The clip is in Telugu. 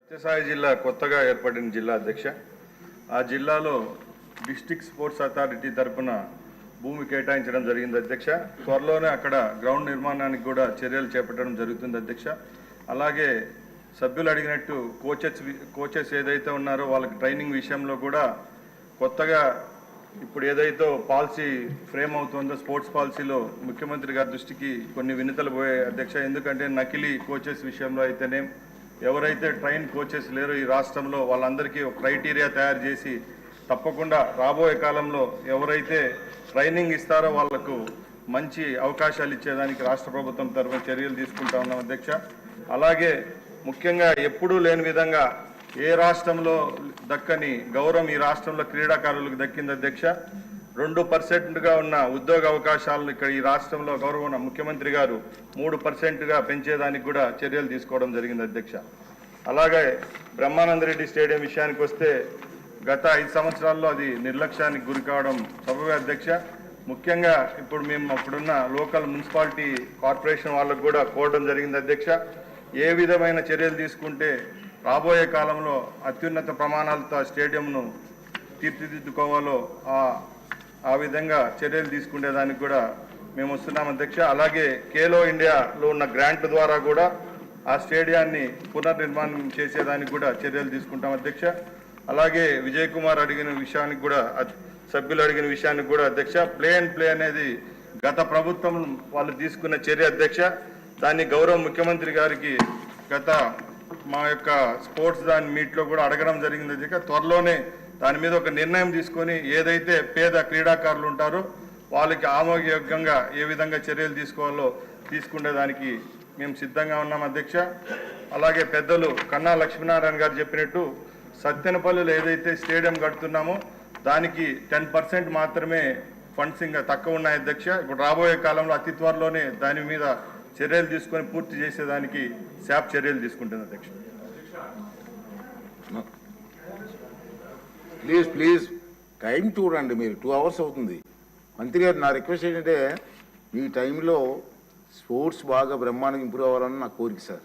సత్యసాయి జిల్లా కొత్తగా ఏర్పడిన జిల్లా అధ్యక్ష. ఆ జిల్లాలో డిస్ట్రిక్ట్ స్పోర్ట్స్ అథారిటీ తరఫున భూమి కేటాయించడం జరిగింది అధ్యక్ష. త్వరలోనే అక్కడ గ్రౌండ్ నిర్మాణానికి కూడా చర్యలు చేపట్టడం జరుగుతుంది అధ్యక్ష. అలాగే సభ్యులు అడిగినట్టు కోచెస్ ఏదైతే ఉన్నారో వాళ్ళకి ట్రైనింగ్ విషయంలో కూడా కొత్తగా ఇప్పుడు ఏదైతే పాలసీ ఫ్రేమ్ అవుతుందో స్పోర్ట్స్ పాలసీలో ముఖ్యమంత్రి గారి దృష్టికి కొన్ని వినతులు పోయాయి అధ్యక్ష. ఎందుకంటే నకిలీ కోచెస్ విషయంలో అయితేనే ఎవరైతే ట్రైన్ కోచెస్ లేరో ఈ రాష్ట్రంలో వాళ్ళందరికీ ఒక క్రైటీరియా తయారు చేసి తప్పకుండా రాబోయే కాలంలో ఎవరైతే ట్రైనింగ్ ఇస్తారో వాళ్లకు మంచి అవకాశాలు ఇచ్చేదానికి రాష్ట్ర ప్రభుత్వం తరఫున చర్యలు తీసుకుంటా ఉన్నాం అధ్యక్ష. అలాగే ముఖ్యంగా ఎప్పుడూ లేని విధంగా ఏ రాష్ట్రంలో దక్కని గౌరవం ఈ రాష్ట్రంలో క్రీడాకారులకు దక్కింది అధ్యక్ష. 2% ఉన్న ఉద్యోగ అవకాశాలను ఇక్కడ ఈ రాష్ట్రంలో గౌరవ ముఖ్యమంత్రి గారు 3%గా పెంచేదానికి కూడా చర్యలు తీసుకోవడం జరిగింది అధ్యక్ష. అలాగే బ్రహ్మానందరెడ్డి స్టేడియం విషయానికి వస్తే గత 5 సంవత్సరాల్లో అది నిర్లక్ష్యానికి గురి కావడం సబబే అధ్యక్ష. ముఖ్యంగా ఇప్పుడు మేము అప్పుడున్న లోకల్ మున్సిపాలిటీ కార్పొరేషన్ వాళ్ళకు కూడా కోరడం జరిగింది అధ్యక్ష. ఏ విధమైన చర్యలు తీసుకుంటే రాబోయే కాలంలో అత్యున్నత ప్రమాణాలతో స్టేడియంను తీర్చిదిద్దుకోవాలో ఆ విధంగా చర్యలు తీసుకునేదానికి కూడా మేము వస్తున్నాం అధ్యక్ష. అలాగే ఖేలో ఇండియాలో ఉన్న గ్రాంట్ ద్వారా కూడా ఆ స్టేడియాన్ని పునర్నిర్మాణం చేసేదానికి కూడా చర్యలు తీసుకుంటాం అధ్యక్ష. అలాగే విజయ్ కుమార్ అడిగిన విషయానికి కూడా సభ్యులు అడిగిన విషయానికి కూడా అధ్యక్ష, ప్లే అనేది గత ప్రభుత్వం వాళ్ళు తీసుకున్న చర్య అధ్యక్ష. దాన్ని గౌరవ ముఖ్యమంత్రి గారికి గత మా యొక్క స్పోర్ట్స్ దాని మీట్లో కూడా అడగడం జరిగింది అధ్యక్ష. త్వరలోనే దాని మీద ఒక నిర్ణయం తీసుకొని ఏదైతే పేద క్రీడాకారులు ఉంటారో వాళ్ళకి ఆమోదయోగ్యంగా ఏ విధంగా చర్యలు తీసుకోవాలో తీసుకునేదానికి మేము సిద్ధంగా ఉన్నాం అధ్యక్ష. అలాగే పెద్దలు కన్నా లక్ష్మీనారాయణ గారు చెప్పినట్టు సత్తెనపల్లిలో ఏదైతే స్టేడియం కడుతున్నామో దానికి 10% మాత్రమే ఫండ్స్ ఇంకా తక్కువ ఉన్నాయి అధ్యక్ష. ఇప్పుడు రాబోయే కాలంలో అతి త్వరలోనే దాని మీద చర్యలు తీసుకొని పూర్తి చేసేదానికి శాప్ చర్యలు తీసుకుంటుంది అధ్యక్ష. ప్లీజ్ టైం చూడండి. మీరు 2 hours అవుతుంది. మంత్రి గారు, నా రిక్వెస్ట్ ఏంటంటే మీ టైంలో స్పోర్ట్స్ బాగా బ్రహ్మాండంగా ఇంప్రూవ్ అవ్వాలని నా కోరిక సార్.